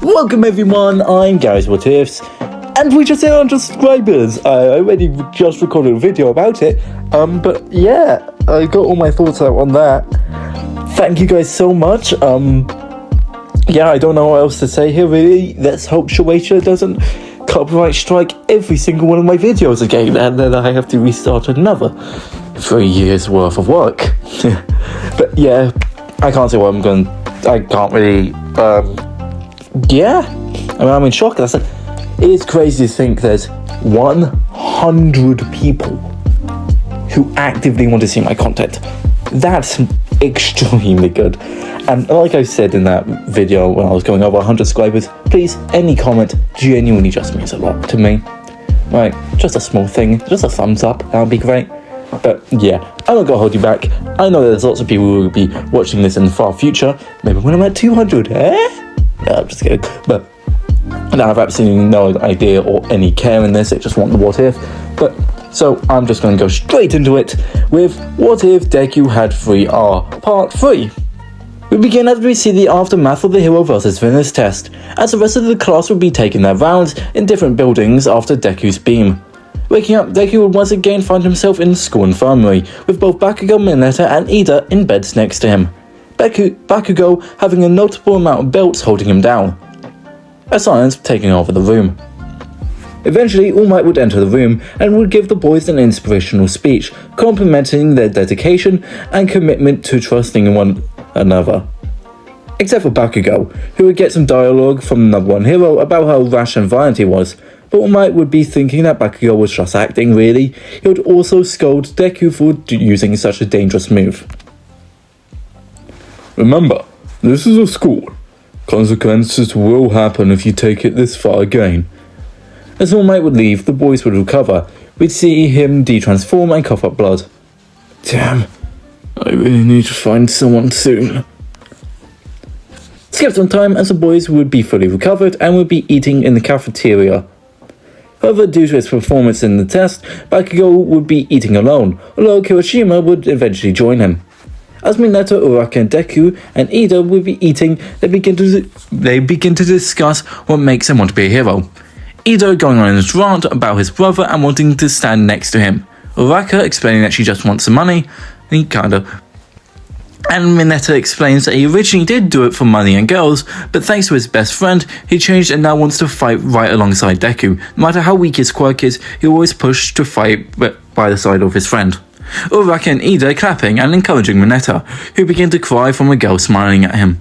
Welcome everyone, I'm Gary's What Ifs, and we just hit 100 subscribers. I already just recorded a video about it, but yeah, I got all my thoughts out on that. Thank you guys so much. Yeah, I don't know what else to say here really. Let's hope Shueisha doesn't copyright strike every single one of my videos again, and then I have to restart another 3 years worth of work. But yeah, I can't say what I can't really, yeah, I mean, I'm in shock. It is crazy to think there's 100 people who actively want to see my content. That's extremely good. And like I said in that video when I was going over 100 subscribers, please, any comment genuinely just means a lot to me. Right, just a small thing, just a thumbs up, that would be great. But yeah, I'm not gonna hold you back. I know there's lots of people who will be watching this in the far future. Maybe when I'm at 200, I'm just kidding. But I have absolutely no idea or any care in this. I just want the what if. But so I'm just gonna go straight into it with What If Deku Had 3R Part 3. We begin as we see the aftermath of the hero versus villainous test, as the rest of the class will be taking their rounds in different buildings after Deku's beam. Waking up, Deku would once again find himself in the school infirmary, with both Bakugo, Mineta and Ida in beds next to him. Bakugo having a notable amount of belts holding him down. A silence taking over the room. Eventually, All Might would enter the room and would give the boys an inspirational speech, complimenting their dedication and commitment to trusting one another. Except for Bakugo, who would get some dialogue from the number one hero about how rash and violent he was, but All Might would be thinking that Bakugo was just acting really. He would also scold Deku for using such a dangerous move. Remember, this is a school. Consequences will happen if you take it this far again. As All Might would leave, the boys would recover. We'd see him de-transform and cough up blood. Damn, I really need to find someone soon. Skip some time as the boys would be fully recovered and would be eating in the cafeteria. However, due to his performance in the test, Bakugo would be eating alone, although Kirishima would eventually join him. As Mineta, Uraka, and Deku and Ida would be eating, they begin to discuss what makes them want to be a hero. Ida going on his rant about his brother and wanting to stand next to him. Uraka explaining that she just wants some money, and Mineta explains that he originally did do it for money and girls, but thanks to his best friend, he changed and now wants to fight right alongside Deku. No matter how weak his quirk is, he always pushed to fight by the side of his friend. Uraka and Ida clapping and encouraging Mineta, who began to cry from a girl smiling at him.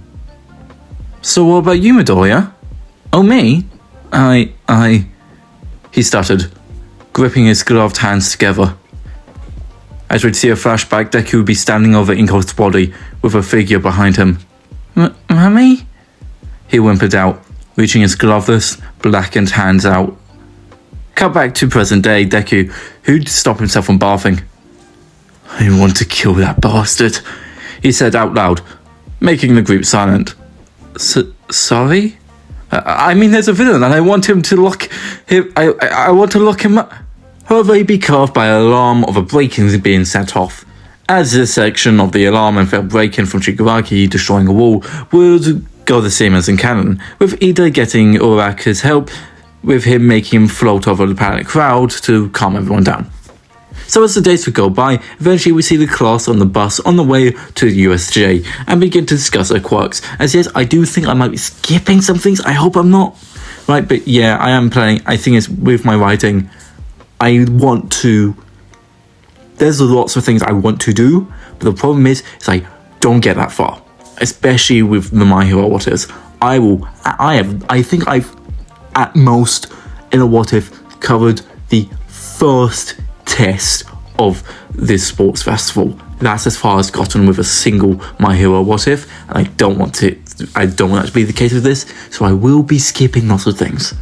So what about you, Midoriya? Oh, me? He stuttered, gripping his gloved hands together. As we'd see a flashback, Deku would be standing over Inko's body with a figure behind him. Mummy? He whimpered out, reaching his gloveless, blackened hands out. Cut back to present day, Deku, who'd stop himself from barfing. I want to kill that bastard, he said out loud, making the group silent. Sorry? I mean, there's a villain and I want him to lock him. I want to lock him up. However, he'd be cut off by an alarm of a break-in being set off. As this section of the alarm and failed break-in from Shigaraki destroying a wall would go the same as in canon, with Ida getting Uraka's help, with him making him float over the panicked crowd to calm everyone down. So as the days would go by, eventually we see the class on the bus on the way to USJ and begin to discuss their quirks. As yes, I do think I might be skipping some things, I hope I'm not. Right, but yeah, I am planning, I think it's with my writing, there's lots of things I want to do, but the problem is I don't get that far. Especially with the My Hero What Ifs. I think I've, at most, in a What If, covered the first test of this sports festival. That's as far as I've gotten with a single My Hero What If, and I don't want that to be the case with this, so I will be skipping lots of things.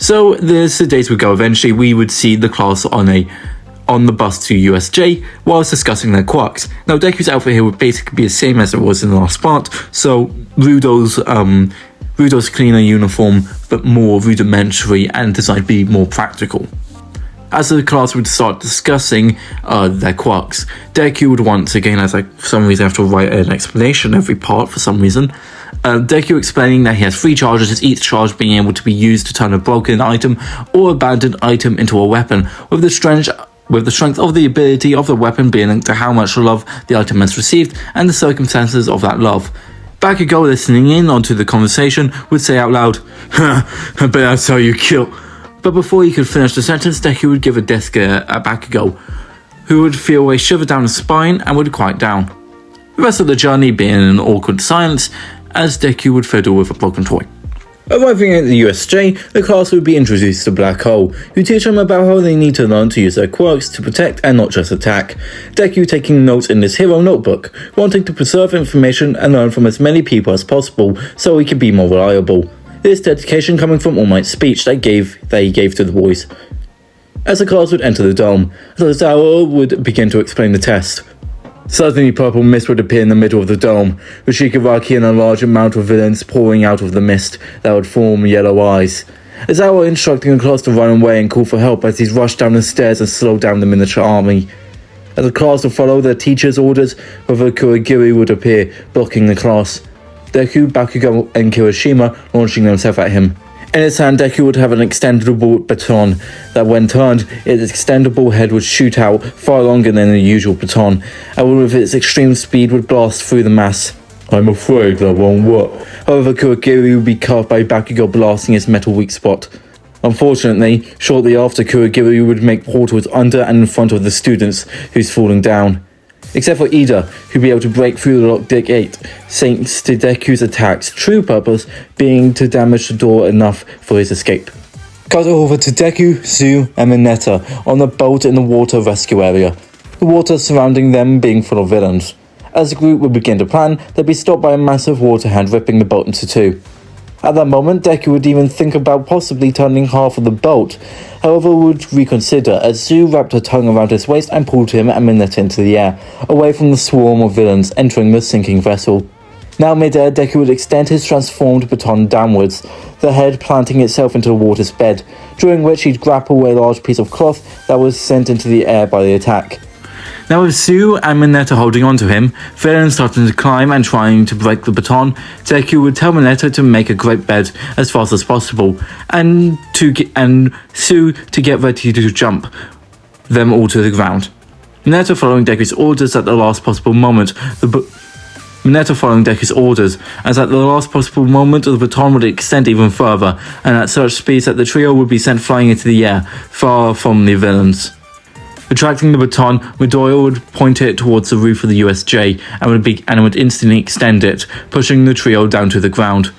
So as the days would go, eventually we would see the class on the bus to USJ whilst discussing their quirks. Now Deku's outfit here would basically be the same as it was in the last part, so Rudo's cleaner uniform, but more rudimentary and designed to be more practical. As the class would start discussing their quirks, Deku would once again, as for some reason I have to write an explanation every part for some reason, Deku explaining that he has 3 charges, each charge being able to be used to turn a broken item or abandoned item into a weapon, with the strength of the ability of the weapon being linked to how much love the item has received and the circumstances of that love. Bakugo, listening in onto the conversation, would say out loud, "I bet that's how you kill." But before he could finish the sentence, Deku would give a death scare at Bakugo, who would feel a shiver down his spine and would quiet down. The rest of the journey being an awkward silence, as Deku would fiddle with a broken toy. Arriving at the USJ, the class would be introduced to Black Hole, who teach them about how they need to learn to use their quirks to protect and not just attack. Deku taking notes in his hero notebook, wanting to preserve information and learn from as many people as possible so he can be more reliable. This dedication coming from All Might's speech that he gave to the boys. As the class would enter the dome, Tozawa would begin to explain the test. Suddenly purple mist would appear in the middle of the dome, with Shigaraki and a large amount of villains pouring out of the mist that would form yellow eyes. Aizawa instructing the class to run away and call for help as he rushed down the stairs and slowed down the miniature army. As the class would follow their teacher's orders, Brother Kurogiri would appear, blocking the class. Deku, Bakugo, and Kirishima launching themselves at him. In his hand, Deku would have an extendable baton that, when turned, its extendable head would shoot out far longer than the usual baton, and with its extreme speed would blast through the mass. I'm afraid that won't work. However, Kurogiri would be carved by Bakugo blasting his metal weak spot. Unfortunately, shortly after, Kurogiri would make portals under and in front of the students who's falling down. Except for Ida, who'd be able to break through the locked gate, thanks to Deku's attacks' true purpose being to damage the door enough for his escape. Cut over to Deku, Tsu, and Mineta on the boat in the water rescue area, the water surrounding them being full of villains. As the group would begin to plan, they'd be stopped by a massive water hand ripping the boat into 2. At that moment, Deku would even think about possibly turning half of the boat, however would reconsider as Tsu wrapped her tongue around his waist and pulled him and Mineta into the air, away from the swarm of villains entering the sinking vessel. Now mid-air, Deku would extend his transformed baton downwards, the head planting itself into the water's bed, during which he'd grapple a large piece of cloth that was sent into the air by the attack. Now with Tsu and Mineta holding onto him, villains starting to climb and trying to break the baton, Deku would tell Mineta to make a great bed as fast as possible, and Tsu to get ready to jump them all to the ground. Mineta following Deku's orders at the last possible moment, the baton would extend even further, and at such speeds that the trio would be sent flying into the air, far from the villains. Retracting the baton, Midoriya would point it towards the roof of the USJ and would instantly extend it, pushing the trio down to the ground.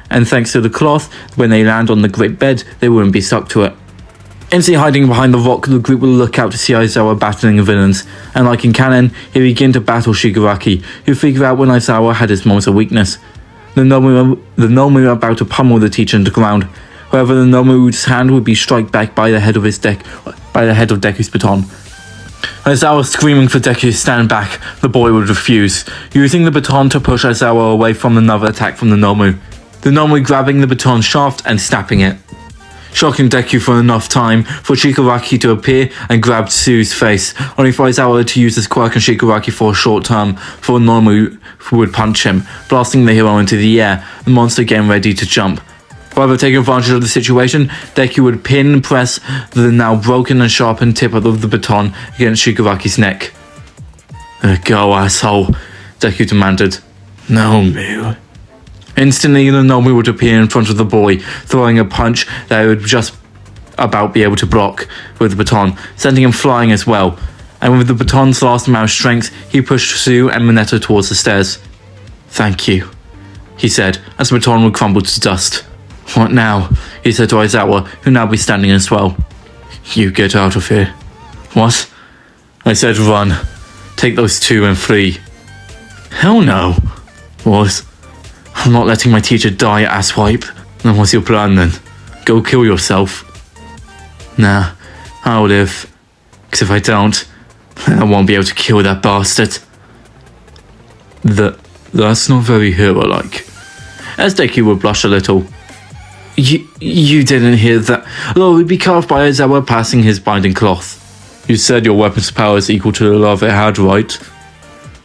And thanks to the cloth, when they land on the great bed, they wouldn't be stuck to it. Instantly hiding behind the rock, the group would look out to see Aizawa battling the villains, and like in canon, he'd begin to battle Shigaraki, who figured out when Aizawa had his moments of weakness. The Nomu were about to pummel the teacher into the ground. However, the Nomu's hand would be struck back by the head of Deku's baton. As Aizawa screaming for Deku to stand back, the boy would refuse, using the baton to push Aizawa away from another attack from the Nomu. The Nomu grabbing the baton shaft and snapping it, shocking Deku for enough time for Shigaraki to appear and grab Tsu's face, only for Aizawa to use his quirk on Shigaraki for a short term, for Nomu would punch him, blasting the hero into the air, the monster getting ready to jump. However, taking advantage of the situation, Deku would pin and press the now broken and sharpened tip of the baton against Shigaraki's neck. "Let go, asshole," Deku demanded. "Nomu." Instantly, the Nomu would appear in front of the boy, throwing a punch that he would just about be able to block with the baton, sending him flying as well. And with the baton's last amount of strength, he pushed Tsu and Mineta towards the stairs. "Thank you," he said, as the baton would crumble to dust. "What now?" he said to Aizawa, who now be standing as well. "You get out of here." "What?" "I said run. Take those 2 and flee." "Hell no." "What?" "I'm not letting my teacher die, asswipe." "Then what's your plan then? Go kill yourself." "Nah, I'll live. 'Cause if I don't, then I won't be able to kill that bastard." That's not very hero-like. As Deku would blush a little. You didn't hear that. Although he'd be carved by Aizawa passing his binding cloth. "You said your weapon's power is equal to the love it had, right?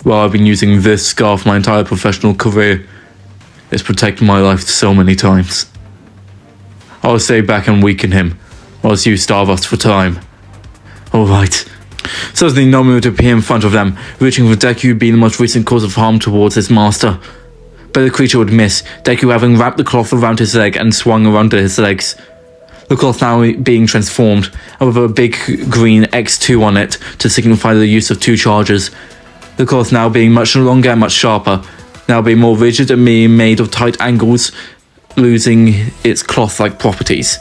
Well, I've been using this scarf my entire professional career. It's protected my life so many times. I'll stay back and weaken him, whilst you starve us for time. Alright. Suddenly Nomu would appear in front of them, reaching for Deku being the most recent cause of harm towards his master. But the creature would miss, Deku having wrapped the cloth around his leg and swung around his legs. The cloth now being transformed, and with a big green X2 on it to signify the use of 2 charges. The cloth now being much longer and much sharper, now being more rigid and being made of tight angles, losing its cloth-like properties.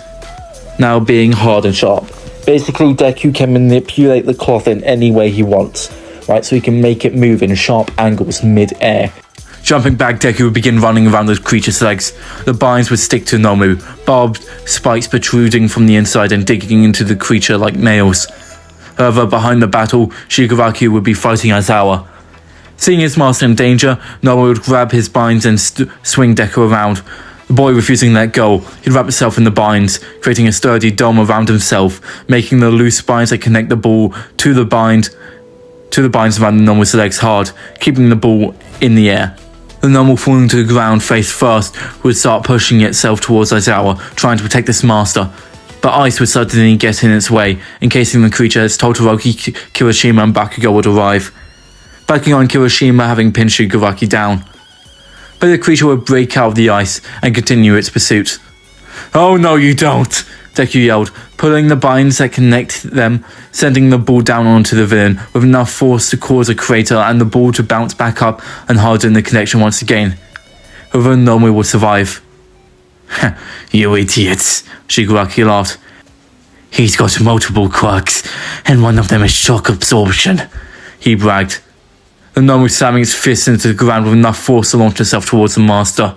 Now being hard and sharp. Basically, Deku can manipulate the cloth in any way he wants, right? So he can make it move in sharp angles mid-air. Jumping back, Deku would begin running around the creature's legs. The binds would stick to Nomu, barbed spikes protruding from the inside and digging into the creature like nails. However, behind the battle, Shigaraki would be fighting Aizawa. Seeing his master in danger, Nomu would grab his binds and swing Deku around. The boy refusing to let go, he'd wrap himself in the binds, creating a sturdy dome around himself, making the loose binds that connect the ball to the binds around Nomu's legs hard, keeping the ball in the air. The Nomu falling to the ground face first would start pushing itself towards Aizawa, trying to protect its master. But ice would suddenly get in its way, encasing the creature as Todoroki, Kirishima and Bakugo would arrive. Backing on Kirishima having pinned Shigaraki down. But the creature would break out of the ice and continue its pursuit. "Oh no you don't!" Deku yelled, pulling the binds that connect them, sending the ball down onto the villain with enough force to cause a crater and the ball to bounce back up and harden the connection once again. However, Nomu would survive. "You idiots," Shigaraki laughed. "He's got multiple quirks, and one of them is shock absorption," he bragged. The Nomu slamming its fist into the ground with enough force to launch itself towards the master.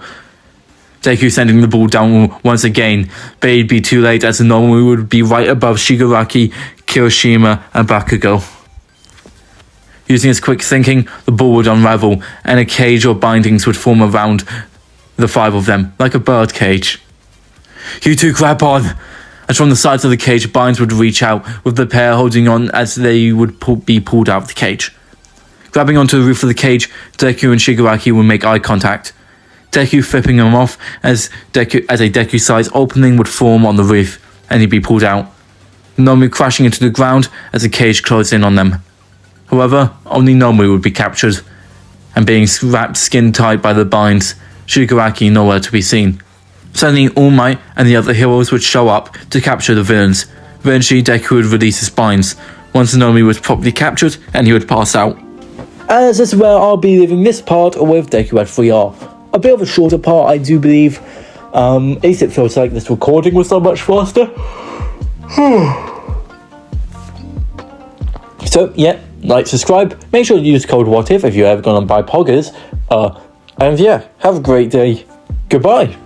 Deku sending the ball down once again, but it'd be too late as the Nomu would be right above Shigaraki, Kirishima and Bakugo. Using his quick thinking, the ball would unravel, and a cage or bindings would form around the 5 of them, like a bird cage. "You two grab on!" As from the sides of the cage, binds would reach out, with the pair holding on as they would be pulled out of the cage. Grabbing onto the roof of the cage, Deku and Shigaraki would make eye contact. Deku flipping him off as a Deku-sized opening would form on the roof, and he'd be pulled out. Nomu crashing into the ground as the cage closed in on them. However, only Nomu would be captured, and being wrapped skin tight by the binds, Shigaraki nowhere to be seen. Suddenly, All Might and the other heroes would show up to capture the villains. Eventually, Deku would release his binds, once Nomu was properly captured, and he would pass out. As this is where I'll be leaving this part with Deku at 3R. A bit of a shorter part, I do believe. At least it feels like this recording was so much faster. So, yeah, like, subscribe. Make sure you use code WHATIF if you're ever going to buy poggers. And yeah, have a great day. Goodbye.